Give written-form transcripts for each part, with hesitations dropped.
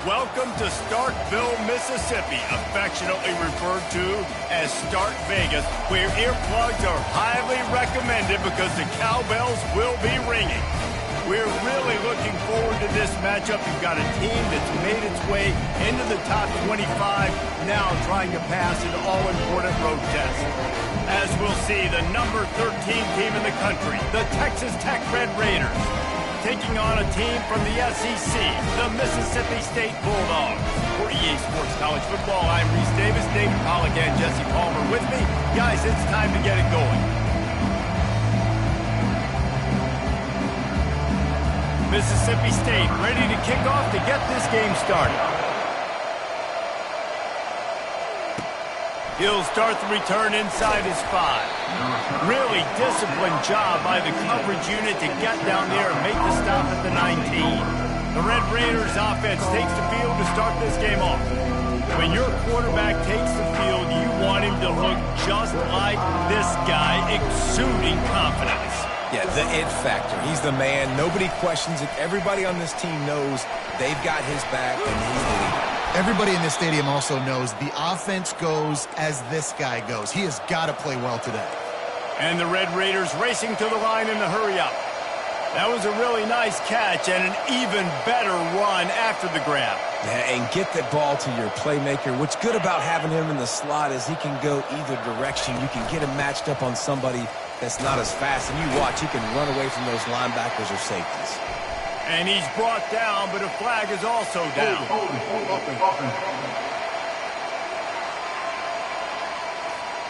Welcome to Starkville, Mississippi, affectionately referred to as Stark Vegas, where earplugs are highly recommended because the cowbells will be ringing. We're really looking forward to this matchup. You've got a team that's made its way into the top 25, now trying to pass an all-important road test. As we'll see, the number 13 team in the country, the Texas Tech Red Raiders, taking on a team from the SEC, the Mississippi State Bulldogs. For EA Sports College Football, I'm Reese Davis, David Pollack, and Jesse Palmer with me. Guys, it's time to get it going. Mississippi State ready to kick off to get this game started. He'll start the return inside his 5. Really disciplined job by the coverage unit to get down there and make the stop at the 19. The Red Raiders offense takes the field to start this game off. When your quarterback takes the field, you want him to look just like this guy, exuding confidence. Yeah, the it factor. He's the man. Nobody questions it. Everybody on this team knows they've got his back, and he's the leader. Everybody in this stadium also knows the offense goes as this guy goes. He has got to play well today. And the Red Raiders racing to the line in the hurry-up. That was a really nice catch and an even better run after the grab. Yeah, and get that ball to your playmaker. What's good about having him in the slot is he can go either direction. You can get him matched up on somebody that's not as fast, and you watch, he can run away from those linebackers or safeties. And he's brought down, but a flag is also down.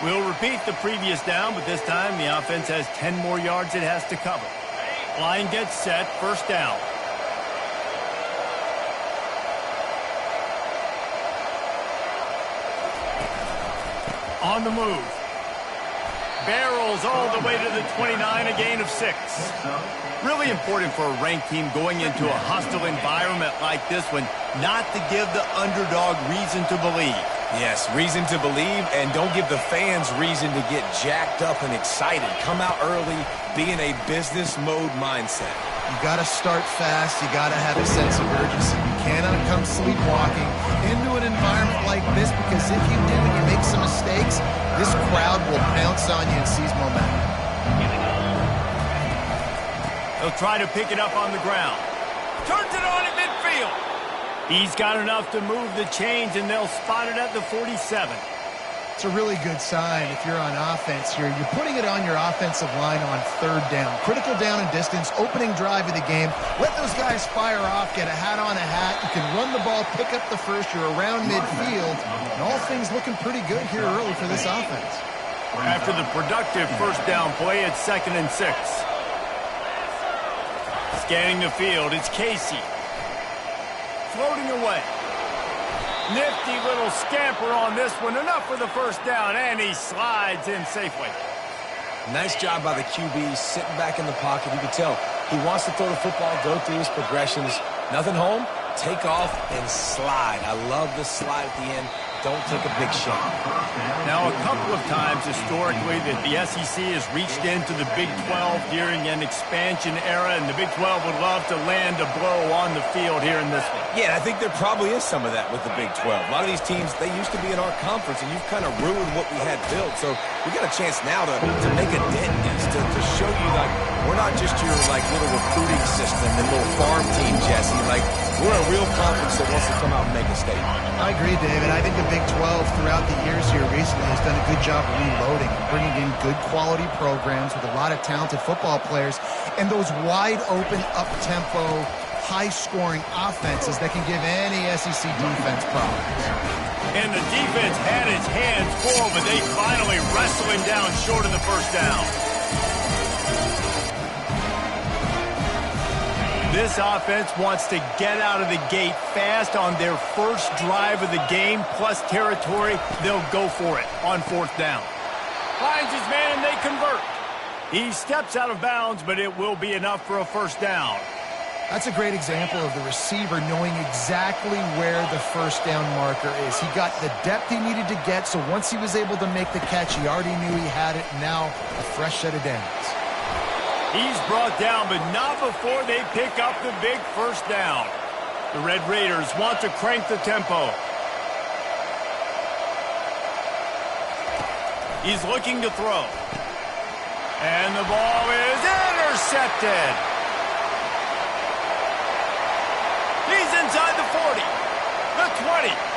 We'll repeat the previous down, but this time the offense has 10 more yards it has to cover. Line gets set, first down. On the move. Barrels all the way to the 29, a gain of 6. Really important for a ranked team going into a hostile environment like this one, not to give the underdog reason to believe. Yes, reason to believe, and don't give the fans reason to get jacked up and excited. Come out early, be in a business mode mindset. You got to start fast. You got to have a sense of urgency. You cannot come sleepwalking into an environment like this, because if you do and you make some mistakes, this crowd will pounce on you and seize momentum. He'll try to pick it up on the ground. Turns it on at midfield. He's got enough to move the chains, and they'll spot it at the 47. It's a really good sign if you're on offense here. You're putting it on your offensive line on third down. Critical down and distance, opening drive of the game. Let those guys fire off, get a hat on a hat. You can run the ball, pick up the first. You're around midfield. And all things looking pretty good here early for this offense. After the productive first down play, it's 2nd and 6. Scanning the field, it's Casey. Floating away. Nifty little scamper on this one. Enough for the first down, and he slides in safely. Nice job by the QB, sitting back in the pocket. You can tell he wants to throw the football, go through his progressions. Nothing home, take off and slide. I love the slide at the end. Don't take a big shot. Now, a couple of times historically that the SEC has reached into the Big 12 during an expansion era, and the Big 12 would love to land a blow on the field here in this one. Yeah, I think there probably is some of that with the Big 12. A lot of these teams, they used to be in our conference, and you've kind of ruined what we had built. So we got a chance now to make a dent in this, to show you, like, we're not just your, like, little recruiting system and little farm team, Jesse. Like, we're a real conference that wants to come out and make a statement. I agree, David. I think the Big 12 throughout the years here recently has done a good job reloading and bringing in good quality programs with a lot of talented football players and those wide open, up-tempo, high-scoring offenses that can give any SEC defense problems. And the defense had its hands full, but they finally wrestle him down short of the first down. This offense wants to get out of the gate fast on their first drive of the game, plus territory. They'll go for it on 4th down. Finds his man, and they convert. He steps out of bounds, but it will be enough for a first down. That's a great example of the receiver knowing exactly where the first down marker is. He got the depth he needed to get, so once he was able to make the catch, he already knew he had it. Now a fresh set of downs. He's brought down, but not before they pick up the big first down. The Red Raiders want to crank the tempo. He's looking to throw. And the ball is intercepted. He's inside the 40, the 20.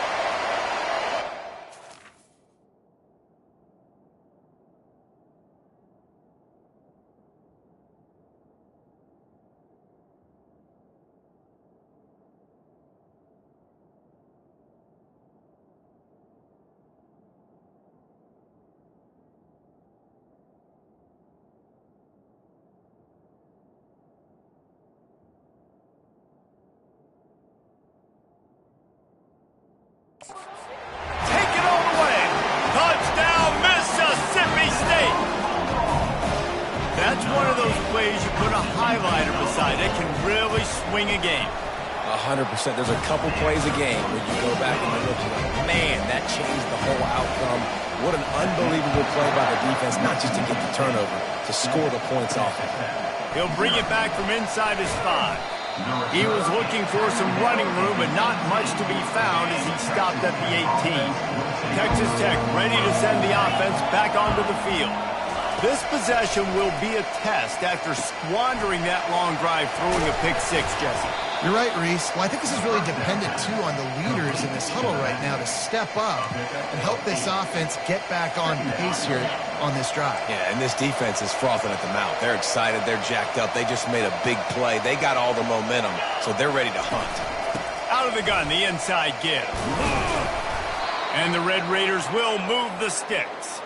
Take it all the way. Touchdown, Mississippi State. That's one of those plays you put a highlighter beside. It can really swing a game. 100%. There's a couple plays a game where you go back and you look and you're like, man, that changed the whole outcome. What an unbelievable play by the defense, not just to get the turnover, to score the points off of it. He'll bring it back from inside his 5. He was looking for some running room, but not much to be found as he stopped at the 18. Texas Tech ready to send the offense back onto the field. This possession will be a test after squandering that long drive throwing a pick 6, Jesse. You're right, Reese. Well, I think this is really dependent, too, on the leaders in this huddle right now to step up and help this offense get back on pace here on this drive. Yeah, and this defense is frothing at the mouth. They're excited. They're jacked up. They just made a big play. They got all the momentum, so they're ready to hunt. Out of the gun, the inside give. And the Red Raiders will move the sticks.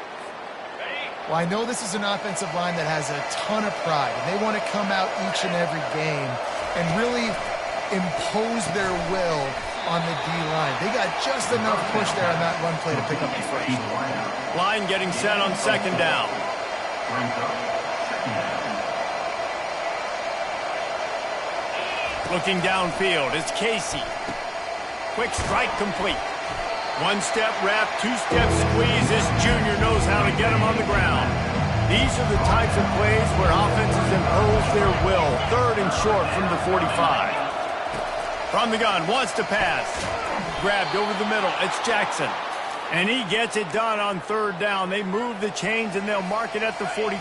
Well, I know this is an offensive line that has a ton of pride, and they want to come out each and every game and really impose their will on the D-line. They got just enough push there on that run play to pick up the first. Line getting set on second down. Looking downfield, it's Casey. Quick strike complete. One-step wrap, two-step squeeze. This junior knows how to get him on the ground. These are the types of plays where offenses impose their will. Third and short from the 45. From the gun, wants to pass. Grabbed over the middle, it's Jackson. And he gets it done on third down. They move the chains and they'll mark it at the 44.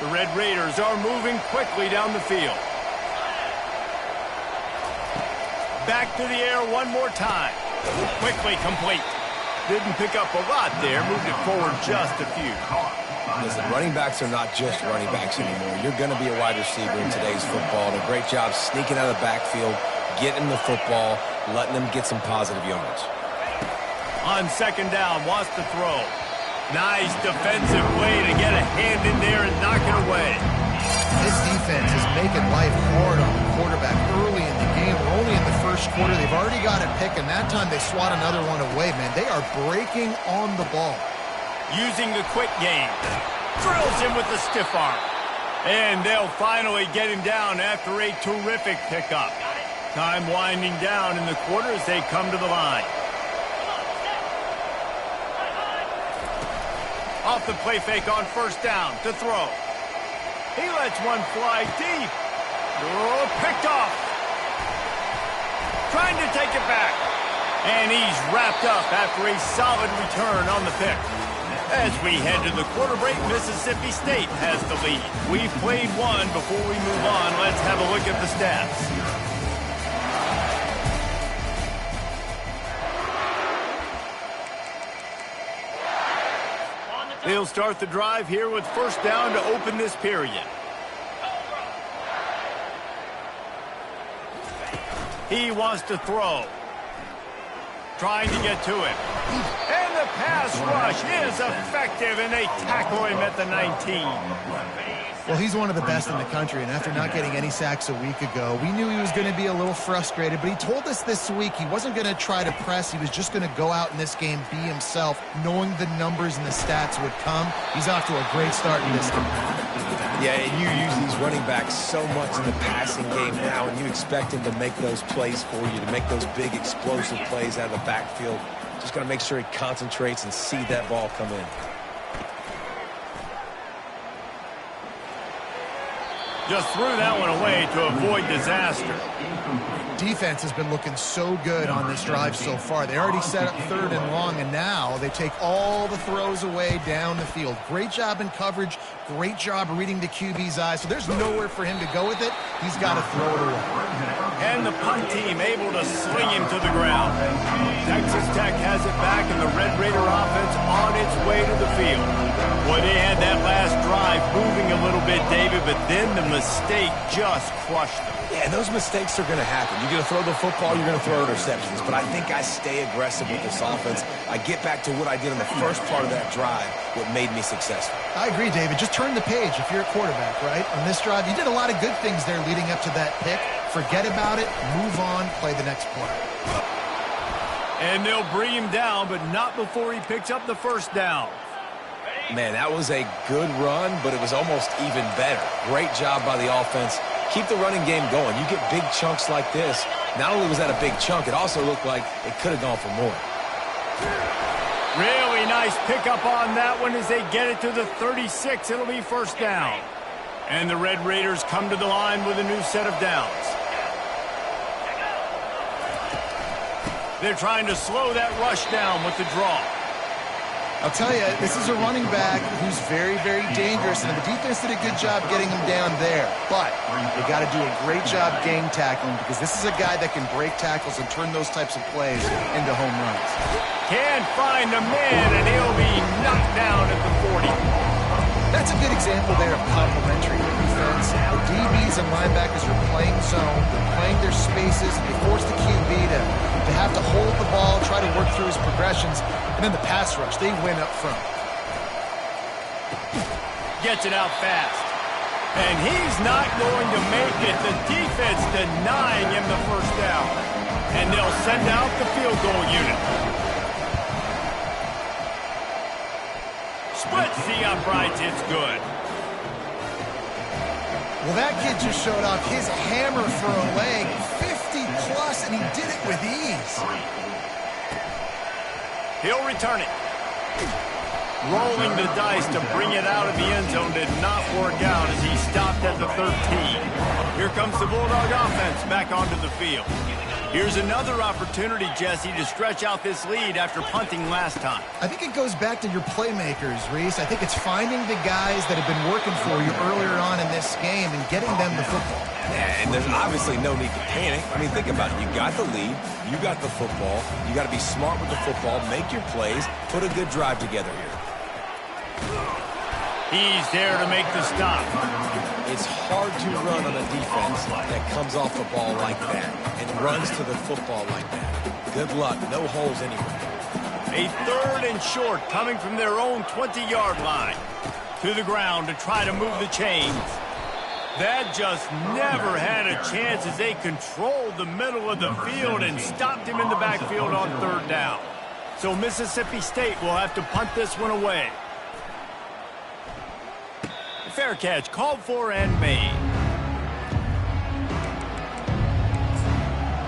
The Red Raiders are moving quickly down the field. Back to the air one more time. Quickly complete. Didn't pick up a lot there. Moved it forward just a few. Listen, running backs are not just running backs anymore. You're going to be a wide receiver in today's football. And a great job sneaking out of the backfield, getting him the football, letting them get some positive yards. On second down, wants to throw. Nice defensive play to get a hand in there and knock it away. This defense is making life hard on the quarterback early in the game. We're only in the first quarter. They've already got a pick, and that time they swat another one away, man. They are breaking on the ball. Using the quick game. Drills him with the stiff arm. And they'll finally get him down after a terrific pickup. Time winding down in the quarter as they come to the line. Off the play fake on first down to throw. He lets one fly deep. Oh, picked off. Trying to take it back. And he's wrapped up after a solid return on the pick. As we head to the quarter break, Mississippi State has the lead. We've played one. Before we move on, let's have a look at the stats. They'll start the drive here with first down to open this period. He wants to throw. Trying to get to it. And the pass rush is effective, and they tackle him at the 19. Well, he's one of the best in the country, and after not getting any sacks a week ago, we knew he was going to be a little frustrated, but he told us this week he wasn't going to try to press. He was just going to go out in this game, be himself, knowing the numbers and the stats would come. He's off to a great start in this game. Yeah, and you use these running backs so much in the passing game now, and you expect him to make those plays for you, to make those big explosive plays out of the backfield. Just got to make sure he concentrates and see that ball come in. Just threw that one away to avoid disaster. Defense has been looking so good on this drive so far. They already set up 3rd and long, and now they take all the throws away down the field. Great job in coverage. Great job reading the QB's eyes. So there's nowhere for him to go with it. He's got to throw it away. And the punt team able to sling him to the ground. Texas Tech has it back, and the Red Raider offense on its way to the field. Boy, they had that last drive moving a little bit, David, but then the mistake just crushed them. Yeah, those mistakes are going to happen. You're going to throw the football, you're going to throw interceptions. But I think I stay aggressive with this offense. I get back to what I did in the first part of that drive, what made me successful. I agree, David. Just turn the page if you're a quarterback, right? On this drive, you did a lot of good things there leading up to that pick. Forget about it, move on, play the next play. And they'll bring him down, but not before he picks up the first down. Man, that was a good run, but it was almost even better. Great job by the offense. Keep the running game going. You get big chunks like this. Not only was that a big chunk, it also looked like it could have gone for more. Really nice pickup on that one as they get it to the 36. It'll be first down. And the Red Raiders come to the line with a new set of downs. They're trying to slow that rush down with the draw. I'll tell you, this is a running back who's very, very dangerous, and the defense did a good job getting him down there. But they got to do a great job game tackling because this is a guy that can break tackles and turn those types of plays into home runs. Can't find a man, and he'll be knocked down at the 40. That's a good example there of complementary defense. The DBs and linebackers are playing zone, they're playing their spaces, and they force the QB to have to hold the ball, try to work through his progressions, and then the pass rush, they win up front. Gets it out fast. And he's not going to make it. The defense denying him the first down. And they'll send out the field goal unit. Splits the uprights. It's good. Well, that kid just showed off his hammer for a leg, 50-plus, and he did it with ease. He'll return it. Rolling the dice to bring it out of the end zone did not work out as he stopped at the 13. Here comes the Bulldog offense back onto the field. Here's another opportunity, Jesse, to stretch out this lead after punting last time. I think it goes back to your playmakers, Reese. I think it's finding the guys that have been working for you earlier on in this game and getting them the football. Yeah, and there's obviously no need to panic. I mean, think about it. You got the lead. You got the football. You got to be smart with the football, make your plays, put a good drive together here. He's there to make the stop. It's hard to run on a defense that comes off the ball like that and runs to the football like that. Good luck. No holes anywhere. A 3rd and short coming from their own 20-yard line. To the ground to try to move the chains. That just never had a chance as they controlled the middle of the field and stopped him in the backfield on 3rd down. So Mississippi State will have to punt this one away. Fair catch called for and made.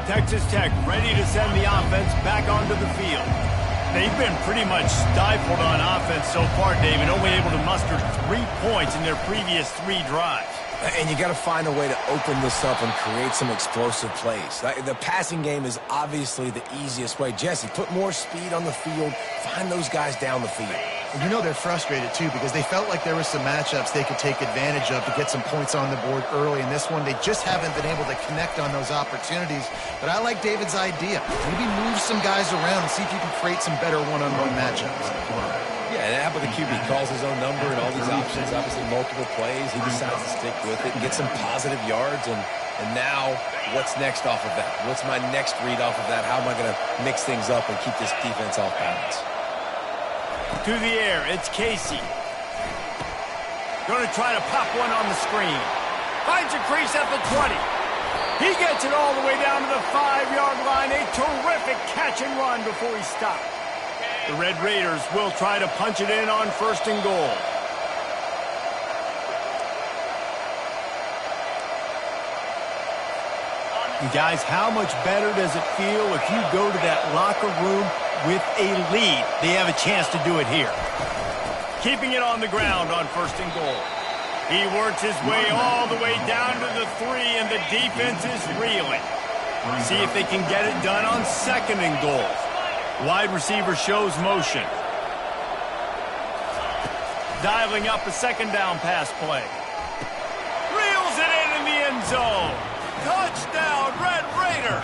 Texas Tech ready to send the offense back onto the field. They've been pretty much stifled on offense so far, David, only able to muster 3 points in their previous 3 drives. And you got to find a way to open this up and create some explosive plays. The passing game is obviously the easiest way. Jesse, put more speed on the field. Find those guys down the field. And you know they're frustrated, too, because they felt like there were some matchups they could take advantage of to get some points on the board early. In this one, they just haven't been able to connect on those opportunities. But I like David's idea. Maybe move some guys around and see if you can create some better one-on-one matchups. Yeah, and how about the QB calls his own number and all these options, obviously multiple plays. He decides to stick with it and get some positive yards. And now, what's next off of that? What's my next read off of that? How am I going to mix things up and keep this defense off balance? To the air, it's Casey. Going to try to pop one on the screen. Finds a crease at the 20. He gets it all the way down to the 5-yard line. A terrific catch and run before he stopped. The Red Raiders will try to punch it in on 1st and goal. And guys, how much better does it feel if you go to that locker room with a lead? They have a chance to do it here. Keeping it on the ground on 1st and goal. He works his way all the way down to the 3, and the defense is reeling. See if they can get it done on 2nd and goal. Wide receiver shows motion. Dialing up a 2nd down pass play. Reels it in the end zone. Touchdown, Red Raider.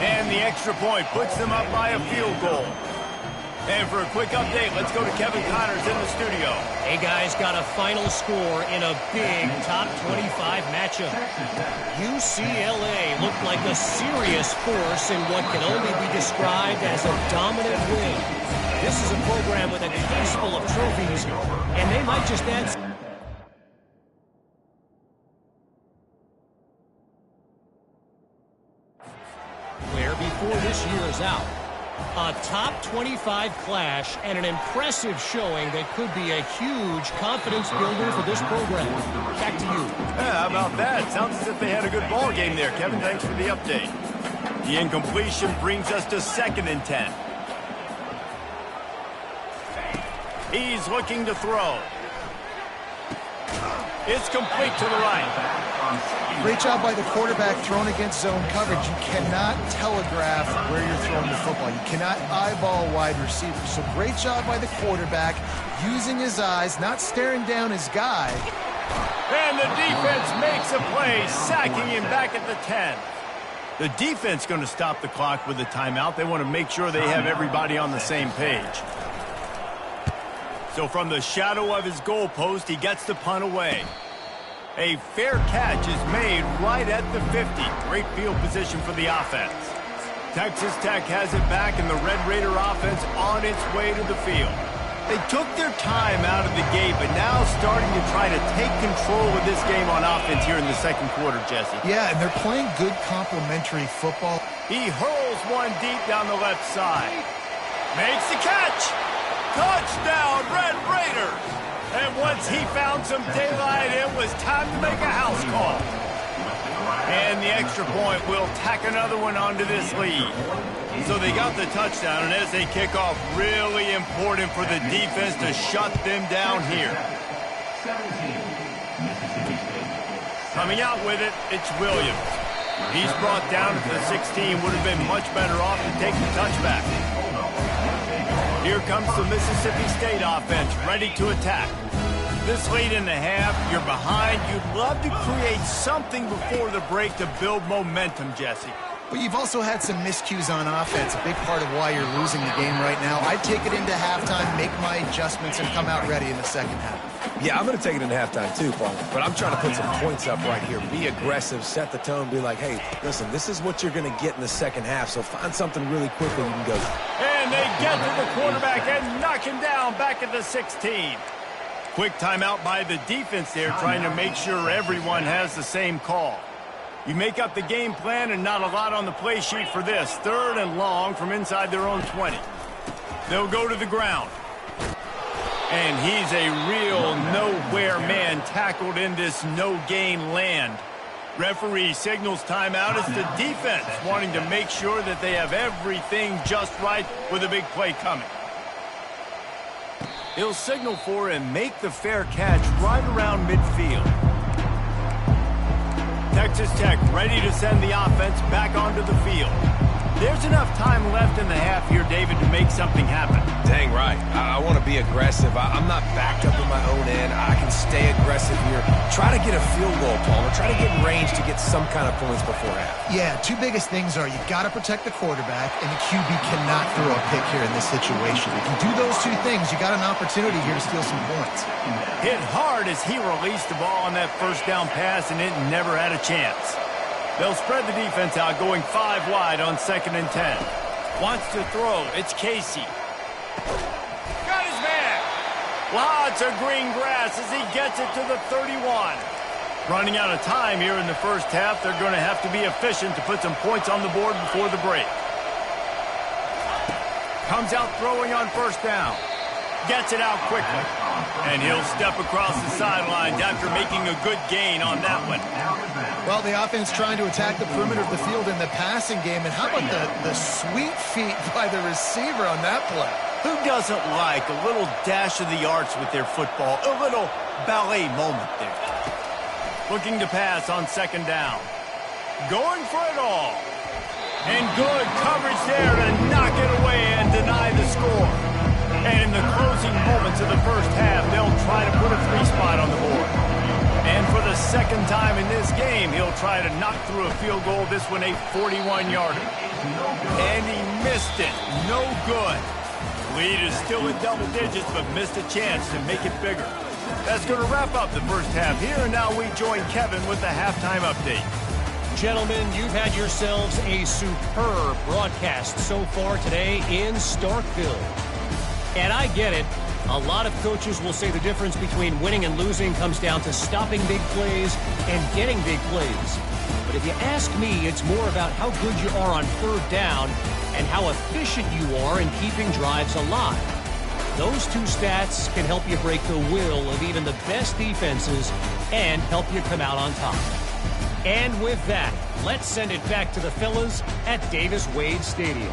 And the extra point puts them up by a field goal. And for a quick update, let's go to Kevin Connors in the studio. Hey, guys, got a final score in a big top 25 matchup. UCLA looked like a serious force in what can only be described as a dominant win. This is a program with a case full of trophies, and they might just add... where before this year is out. A top 25 clash and an impressive showing that could be a huge confidence builder for this program. Back to you. Yeah, how about that? Sounds as if they had a good ball game there. Kevin, thanks for the update. The incompletion brings us to 2nd and 10. He's looking to throw. It's complete to the right. Great job by the quarterback thrown against zone coverage. You cannot telegraph where you're throwing the football. You cannot eyeball wide receivers. So great job by the quarterback using his eyes, not staring down his guy. And the defense makes a play, sacking him back at the 10. The defense going to stop the clock with a timeout. They want to make sure they have everybody on the same page. So from the shadow of his goalpost, he gets the punt away. A fair catch is made right at the 50. Great field position for the offense. Texas Tech has it back, and the Red Raider offense on its way to the field. They took their time out of the gate, but now starting to try to take control of this game on offense here in the 2nd quarter, Jesse. Yeah, and they're playing good complementary football. He hurls one deep down the left side. Makes the catch. Touchdown, Red Raiders. And once he found some daylight, it was time to make a house call. And the extra point will tack another one onto this lead. So they got the touchdown, and as they kick off, really important for the defense to shut them down here. Coming out with it, it's Williams. He's brought down to the 16, would have been much better off to take the touchback. Here comes the Mississippi State offense, ready to attack. This late in the half, you're behind. You'd love to create something before the break to build momentum, Jesse. But you've also had some miscues on offense, a big part of why you're losing the game right now. I'd take it into halftime, make my adjustments, and come out ready in the 2nd half. Yeah, I'm going to take it into halftime too, Paul. But I'm trying to put some points up right here. Be aggressive, set the tone, be like, hey, listen, this is what you're going to get in the 2nd half, so find something really quickly you can go. And they get to the quarterback and knock him down back at the 16. Quick timeout by the defense there, trying to make sure everyone has the same call. You make up the game plan and not a lot on the play sheet for this. 3rd and long from inside their own 20. They'll go to the ground. And he's a real nowhere man tackled in this no-gain land. Referee signals timeout. It's the defense wanting to make sure that they have everything just right with a big play coming. He'll signal for and make the fair catch right around midfield. Texas Tech ready to send the offense back onto the field. There's enough time left in the half here, David, to make something happen. Dang right. I want to be aggressive. I'm not backed up in my own end. I can stay aggressive here. Try to get a field goal, Paul, or try to get in range to get some kind of points before half. Yeah, 2 biggest things are you got to protect the quarterback, and the QB cannot throw a pick here in this situation. If you do those 2 things, you got an opportunity here to steal some points. Hit hard as he released the ball on that 1st down pass, and it never had a chance. They'll spread the defense out, going 5 wide on 2nd and 10. Wants to throw. It's Casey. Got his man. Lots of green grass as he gets it to the 31. Running out of time here in the 1st half. They're going to have to be efficient to put some points on the board before the break. Comes out throwing on 1st down. Gets it out quickly. And he'll step across the sidelines after making a good gain on that one. Well, the offense trying to attack the perimeter of the field in the passing game. And how about the sweet feet by the receiver on that play? Who doesn't like a little dash of the arts with their football? A little ballet moment there. Looking to pass on second down. Going for it all. And good coverage there to knock it away and deny the score. And in the closing moments of the first half, they'll try to put a 3-spot on the board. And for the second time in this game, he'll try to knock through a field goal, this one a 41-yarder. And he missed it. No good. Lead is still in double digits, but missed a chance to make it bigger. That's going to wrap up the first half here, and now we join Kevin with the halftime update. Gentlemen, you've had yourselves a superb broadcast so far today in Starkville. And I get it. A lot of coaches will say the difference between winning and losing comes down to stopping big plays and getting big plays. But if you ask me, it's more about how good you are on third down and how efficient you are in keeping drives alive. Those two stats can help you break the will of even the best defenses and help you come out on top. And with that, let's send it back to the fellas at Davis-Wade Stadium.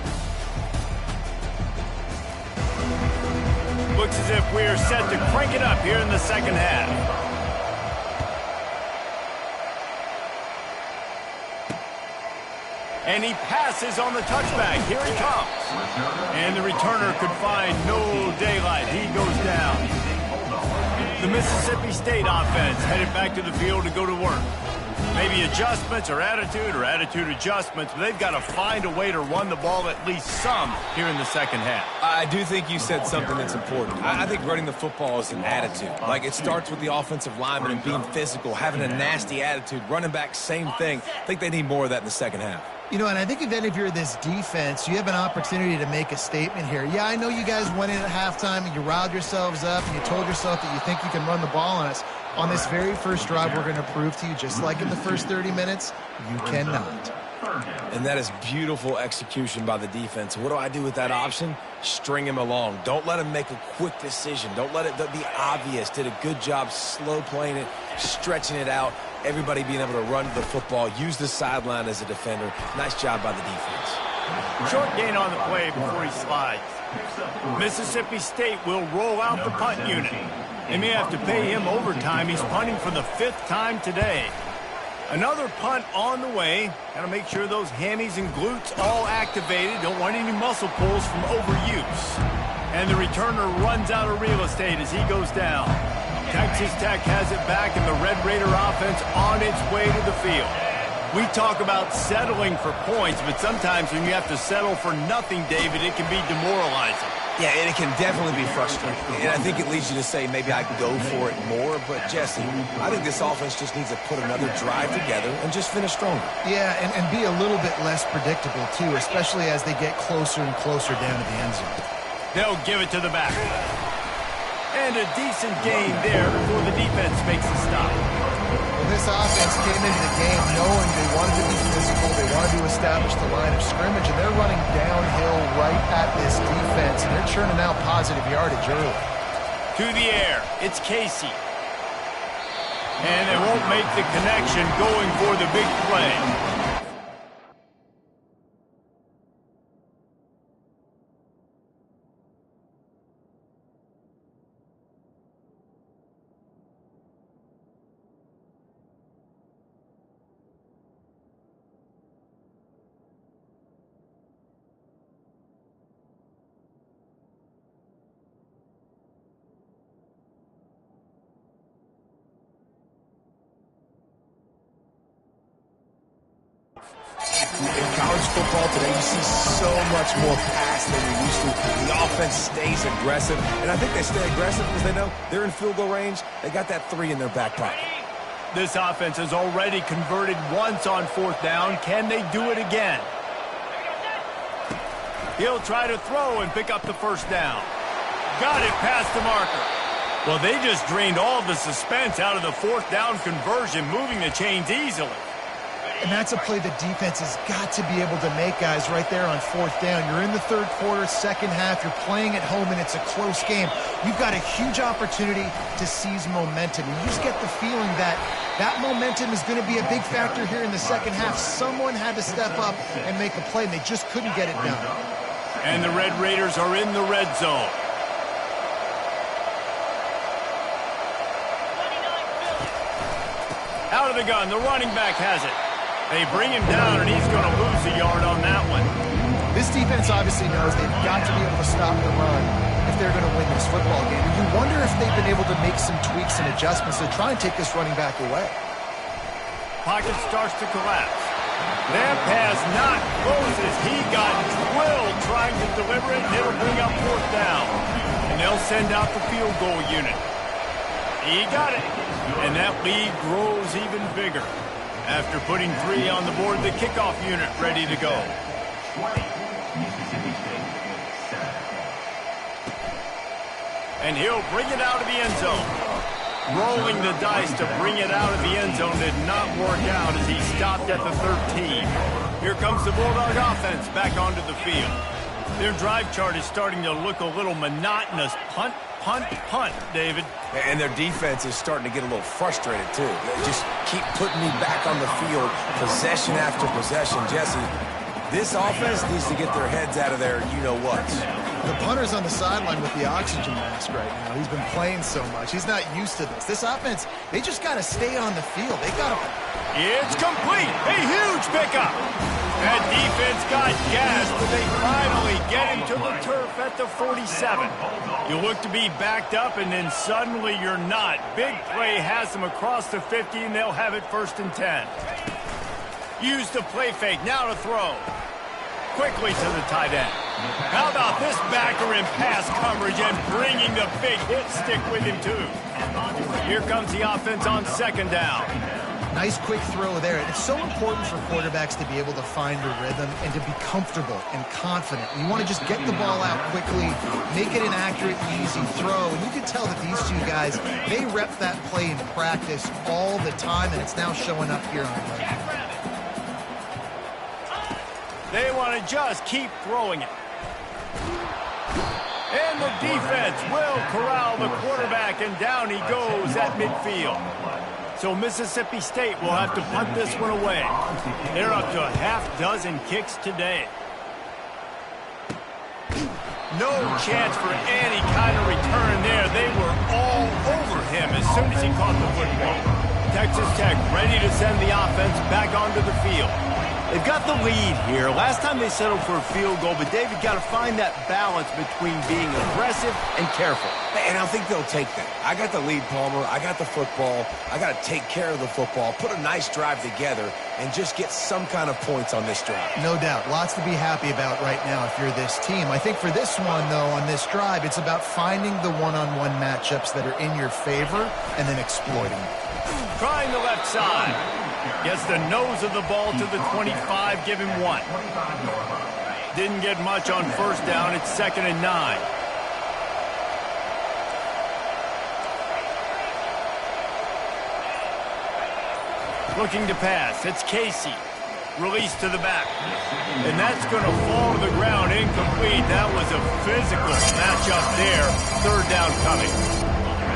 Looks as if we're set to crank it up here in the second half. And he passes on the touchback. Here he comes. And the returner could find no daylight. He goes down. The Mississippi State offense headed back to the field to go to work. Maybe adjustments or attitude adjustments, but they've got to find a way to run the ball at least some here in the second half. I do think you said something that's important. I think running the football is an attitude. Like, it starts with the offensive lineman and being physical, having a nasty attitude. Running back, same thing. I think they need more of that in the second half. You know, and I think if any of you are this defense, you have an opportunity to make a statement here. Yeah, I know you guys went in at halftime and you riled yourselves up and you told yourself that you think you can run the ball on us. On this very first drive, we're going to prove to you, just like in the first 30 minutes, you cannot. And that is beautiful execution by the defense. What do I do with that option? String him along. Don't let him make a quick decision. Don't let it be obvious. Did a good job slow playing it, stretching it out. Everybody being able to run the football, use the sideline as a defender. Nice job by the defense. Short gain on the play before he slides. Mississippi State will roll out the punt unit. They may have to pay him overtime. He's punting for the 5th time today. Another punt on the way. Got to make sure those hammies and glutes all activated. Don't want any muscle pulls from overuse. And the returner runs out of real estate as he goes down. Texas Tech has it back, and the Red Raider offense on its way to the field. We talk about settling for points, but sometimes when you have to settle for nothing, David, it can be demoralizing. Yeah, and it can definitely be frustrating. And I think it leads you to say maybe I go for it more. But, Jesse, I think this offense just needs to put another drive together and just finish stronger. Yeah, and be a little bit less predictable, too, especially as they get closer and closer down to the end zone. They'll give it to the back. And a decent gain there before the defense makes a stop. Well, this offense came into the game knowing they wanted to be physical, they wanted to establish the line of scrimmage, and they're running downhill right at this defense, and they're churning out positive yardage early. To the air, it's Casey. And they won't make the connection going for the big play. In college football today, you see so much more pass than we used to. The offense stays aggressive, and I think they stay aggressive because they know they're in field goal range. They got that 3 in their back pocket. This offense has already converted once on 4th down. Can they do it again? He'll try to throw and pick up the first down. Got it past the marker. Well, they just drained all the suspense out of the 4th down conversion, moving the chains easily. And that's a play the defense has got to be able to make, guys, right there on 4th down. You're in the 3rd quarter, second half. You're playing at home, and it's a close game. You've got a huge opportunity to seize momentum. And you just get the feeling that that momentum is going to be a big factor here in the second half. Someone had to step up and make a play, and they just couldn't get it done. And the Red Raiders are in the red zone. Out of the gun, the running back has it. They bring him down, and he's going to lose a yard on that one. This defense obviously knows they've got to be able to stop the run if they're going to win this football game. And you wonder if they've been able to make some tweaks and adjustments to try and take this running back away. Pocket starts to collapse. That pass not closes. He got drilled trying to deliver it, and it'll bring up fourth down. And they'll send out the field goal unit. He got it. And that lead grows even bigger. After putting 3 on the board, the kickoff unit ready to go. And he'll bring it out of the end zone. Rolling the dice to bring it out of the end zone did not work out as he stopped at the 13. Here comes the Bulldog offense back onto the field. Their drive chart is starting to look a little monotonous. Punt, punt, punt, David. And their defense is starting to get a little frustrated, too. They just keep putting me back on the field, possession after possession. Jesse, this offense needs to get their heads out of their you-know-whats. The punter's on the sideline with the oxygen mask right now. He's been playing so much. He's not used to this. This offense, they just got to stay on the field. They got to... It's complete. A huge pickup. That defense got gassed, but they finally get him to the turf at the 47. You look to be backed up, and then suddenly you're not. Big play has them across the 50, and they'll have it 1st and 10. Use the play fake. Now to throw. Quickly to the tight end. How about this backer in pass coverage and bringing the big hit stick with him, too. Here comes the offense on 2nd down. Nice quick throw there. And it's so important for quarterbacks to be able to find a rhythm and to be comfortable and confident. You want to just get the ball out quickly, make it an accurate, easy throw. And you can tell that these two guys, they rep that play in practice all the time, and it's now showing up here on the line. They want to just keep throwing it. And the defense will corral the quarterback, and down he goes at midfield. So Mississippi State will have to punt this one away. They're up to a half-dozen kicks today. No chance for any kind of return there. They were all over him as soon as he caught the football. Texas Tech ready to send the offense back onto the field. They've got the lead here. Last time they settled for a field goal, but David got to find that balance between being aggressive and careful. And I think they'll take that. I got the lead, Palmer. I got the football. I got to take care of the football, put a nice drive together, and just get some kind of points on this drive. No doubt. Lots to be happy about right now if you're this team. I think for this one, though, on this drive, it's about finding the one-on-one matchups that are in your favor and then exploiting them. Trying the left side. Gets the nose of the ball to the 25, give him 1. Didn't get much on 1st down. It's 2nd and 9. Looking to pass. It's Casey. Release to the back. And that's going to fall to the ground. Incomplete. That was a physical matchup there. 3rd down coming.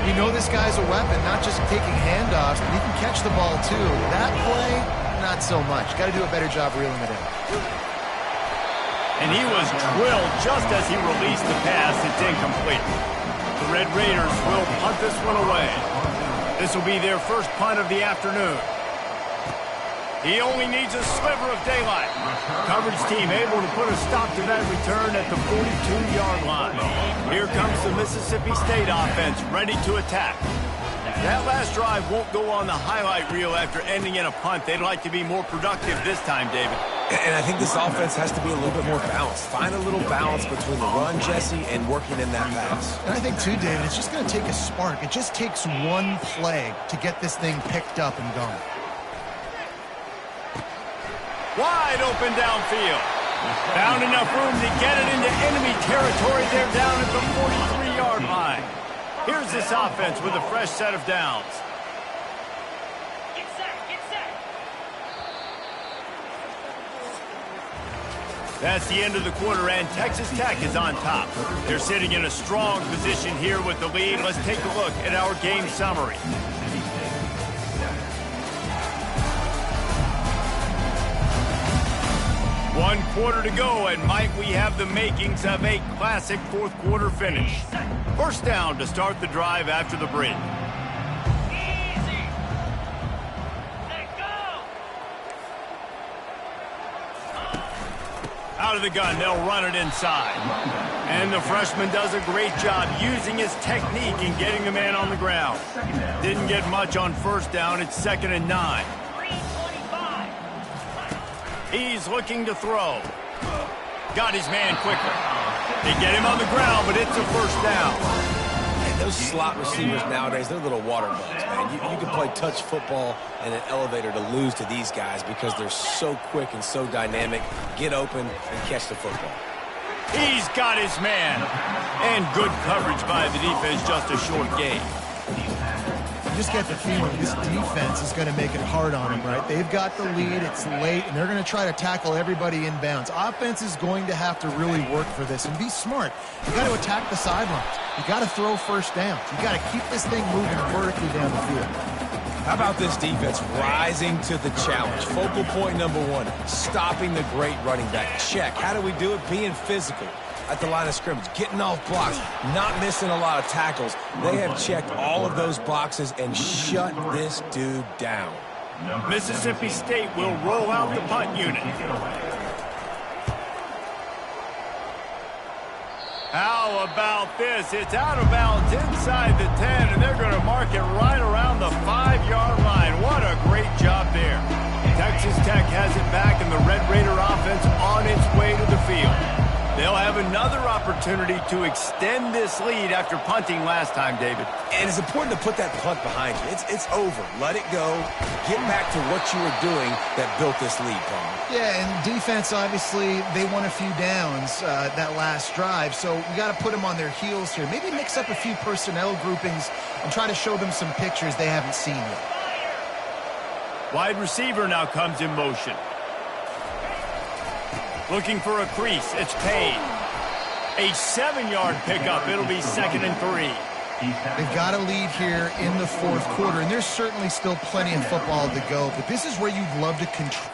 You know this guy's a weapon, not just taking handoffs, but he can catch the ball, too. That play, not so much. Got to do a better job reeling it in. And he was drilled just as he released the pass. It's incomplete. The Red Raiders will punt this one away. This will be their first punt of the afternoon. He only needs a sliver of daylight. Coverage team able to put a stop to that return at the 42-yard line. Here comes the Mississippi State offense ready to attack. That last drive won't go on the highlight reel after ending in a punt. They'd like to be more productive this time, David. And I think this offense has to be a little bit more balanced. Find a little balance between the run, Jesse, and working in that pass. And I think, too, David, it's just going to take a spark. It just takes one play to get this thing picked up and going. Wide open downfield. Found enough room to get it into enemy territory. They're down at the 43-yard line. Here's this offense with a fresh set of downs. Get set. That's the end of the quarter, and Texas Tech is on top. They're sitting in a strong position here with the lead. Let's take a look at our game summary. 1 quarter to go, and might we have the makings of a classic fourth quarter finish. First down to start the drive after the break. Easy. Let go. Out of the gun, they'll run it inside. And the freshman does a great job using his technique and getting the man on the ground. Didn't get much on first down. It's 2nd and 9. 325. He's looking to throw. Got his man quickly. They get him on the ground, but it's a first down. And those slot receivers nowadays, they're little water bugs, man. You can play touch football in an elevator to lose to these guys because they're so quick and so dynamic. Get open and catch the football. He's got his man. And good coverage by the defense, just a short gain. You just get the feeling this defense is going to make it hard on them, right? They've got the lead, it's late, and they're going to try to tackle everybody inbounds. Offense is going to have to really work for this and be smart. You got to attack the sidelines. You got to throw first downs. You got to keep this thing moving vertically down the field. How about this defense rising to the challenge? Focal point number 1, stopping the great running back. Check. How do we do it? Being physical at the line of scrimmage, getting off blocks, not missing a lot of tackles. They have checked all of those boxes and shut this dude down. Mississippi State will roll out the punt unit. How about this? It's out of bounds inside the 10, and they're going to mark it right around the 5-yard line. What a great job there. Texas Tech has it back, and the Red Raider offense on its way to the field. They'll have another opportunity to extend this lead after punting last time, David. And it's important to put that punt behind you. It's over. Let it go. Get back to what you were doing that built this lead, Palmer. Yeah, and defense, obviously, they won a few downs that last drive, so we got to put them on their heels here. Maybe mix up a few personnel groupings and try to show them some pictures they haven't seen yet. Wide receiver now comes in motion. Looking for a crease. It's Payne. A 7-yard pickup. It'll be 2nd and 3. They've got a lead here in the fourth quarter, and there's certainly still plenty of football to go, but this is where you'd love to control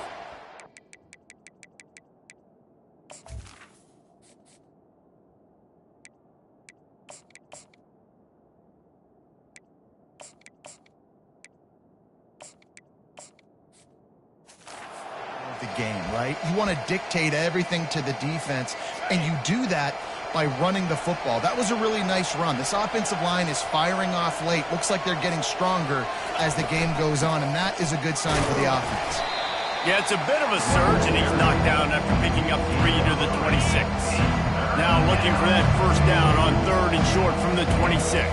the game, right? You want to dictate everything to the defense, and you do that by running the football. That was a really nice run. This offensive line is firing off late. Looks like they're getting stronger as the game goes on, and that is a good sign for the offense. Yeah, it's a bit of a surge, and he's knocked down after picking up 3 to the 26. Now looking for that first down on 3rd and short from the 26.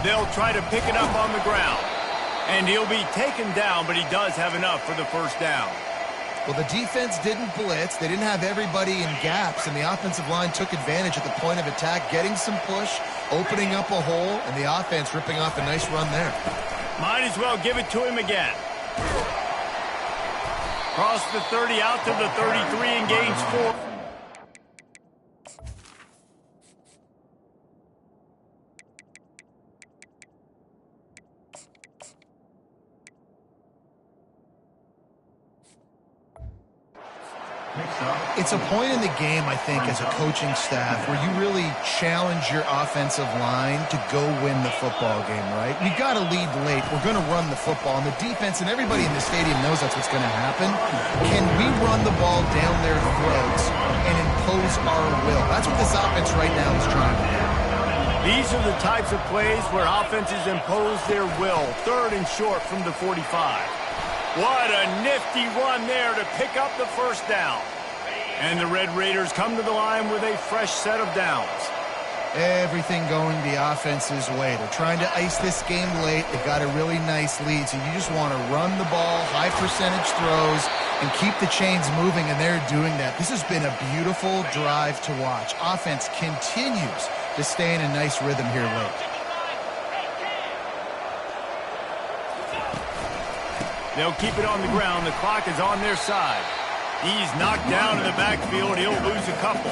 They'll try to pick it up on the ground. And he'll be taken down, but he does have enough for the first down. Well, the defense didn't blitz. They didn't have everybody in gaps, and the offensive line took advantage at the point of attack, getting some push, opening up a hole, and the offense ripping off a nice run there. Might as well give it to him again. Cross the 30 out to the 33 and gains 4. It's a point in the game, I think, as a coaching staff where you really challenge your offensive line to go win the football game, right? We've got to lead late. We're going to run the football. And the defense and everybody in the stadium knows that's what's going to happen. Can we run the ball down their throats and impose our will? That's what this offense right now is trying to do. These are the types of plays where offenses impose their will. 3rd and short from the 45. What a nifty run there to pick up the first down. And the Red Raiders come to the line with a fresh set of downs. Everything going the offense's way. They're trying to ice this game late. They've got a really nice lead, so you just want to run the ball, high percentage throws, and keep the chains moving, and they're doing that. This has been a beautiful drive to watch. Offense continues to stay in a nice rhythm here late. They'll keep it on the ground. The clock is on their side. He's knocked down in the backfield. He'll lose a couple.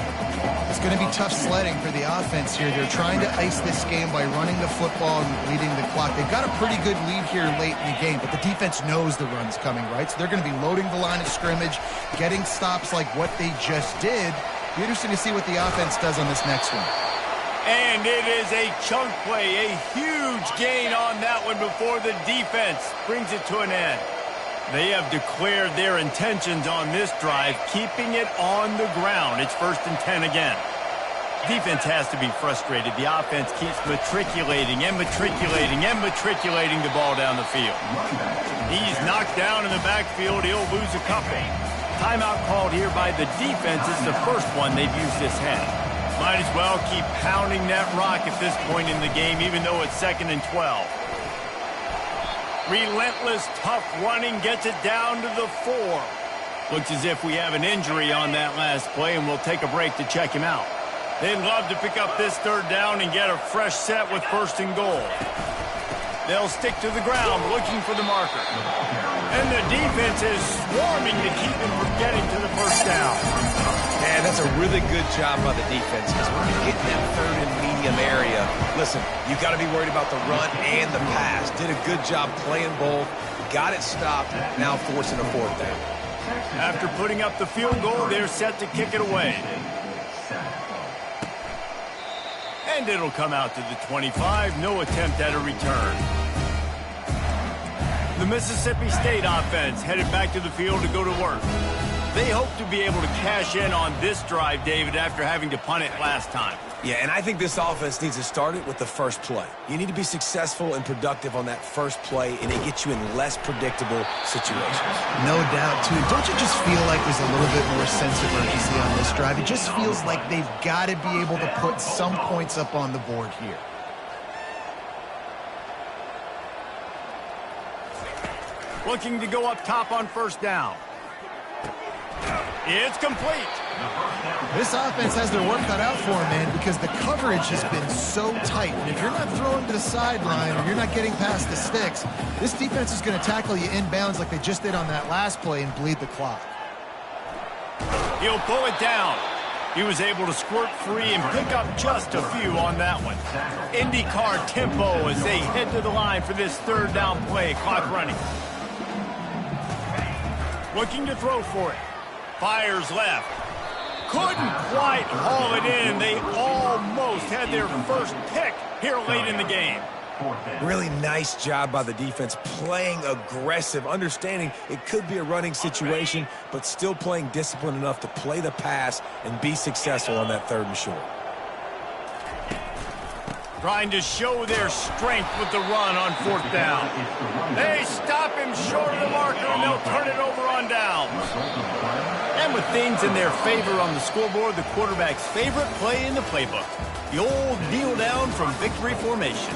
It's going to be tough sledding for the offense here. They're trying to ice this game by running the football and leading the clock. They've got a pretty good lead here late in the game, but the defense knows the run's coming, right? So they're going to be loading the line of scrimmage, getting stops like what they just did. Be interesting to see what the offense does on this next one. And it is a chunk play, a huge gain on that one before the defense brings it to an end. They have declared their intentions on this drive, keeping it on the ground. It's 1st and 10 again. Defense has to be frustrated. The offense keeps matriculating and matriculating and matriculating the ball down the field. He's knocked down in the backfield. He'll lose a couple. Timeout called here by the defense. It's the first one they've used this half. Might as well keep pounding that rock at this point in the game, even though it's 2nd and 12. Relentless, tough running gets it down to the 4. Looks as if we have an injury on that last play, and we'll take a break to check him out. They'd love to pick up this 3rd down and get a fresh set with 1st and goal. They'll stick to the ground looking for the marker. And the defense is swarming to keep him from getting to the 1st down. Man, that's a really good job by the defense because when you get in that 3rd and medium area, listen, you got to be worried about the run and the pass. Did a good job playing both, got it stopped, now forcing a 4th down. After putting up the field goal, they're set to kick it away. And it'll come out to the 25, no attempt at a return. The Mississippi State offense headed back to the field to go to work. They hope to be able to cash in on this drive, David, after having to punt it last time. Yeah, and I think this offense needs to start it with the first play. You need to be successful and productive on that first play, and it gets you in less predictable situations. No doubt, too. Don't you just feel like there's a little bit more sense of urgency on this drive? It just feels like they've got to be able to put some points up on the board here. Looking to go up top on 1st down. It's complete. This offense has their work cut out for them, man, because the coverage has been so tight. And if you're not throwing to the sideline or you're not getting past the sticks, this defense is going to tackle you inbounds like they just did on that last play and bleed the clock. He'll pull it down. He was able to squirt free and pick up just a few on that one. IndyCar tempo as they head to the line for this 3rd down play. Clock running. Looking to throw for it. Fires left. Couldn't quite haul it in. They almost had their first pick here late in the game. Really nice job by the defense, playing aggressive, understanding it could be a running situation, but still playing disciplined enough to play the pass and be successful on that 3rd and short. Trying to show their strength with the run on 4th down. They stop him short of the marker, and they'll turn it over on down. And with things in their favor on the scoreboard, the quarterback's favorite play in the playbook, the old kneel down from victory formation.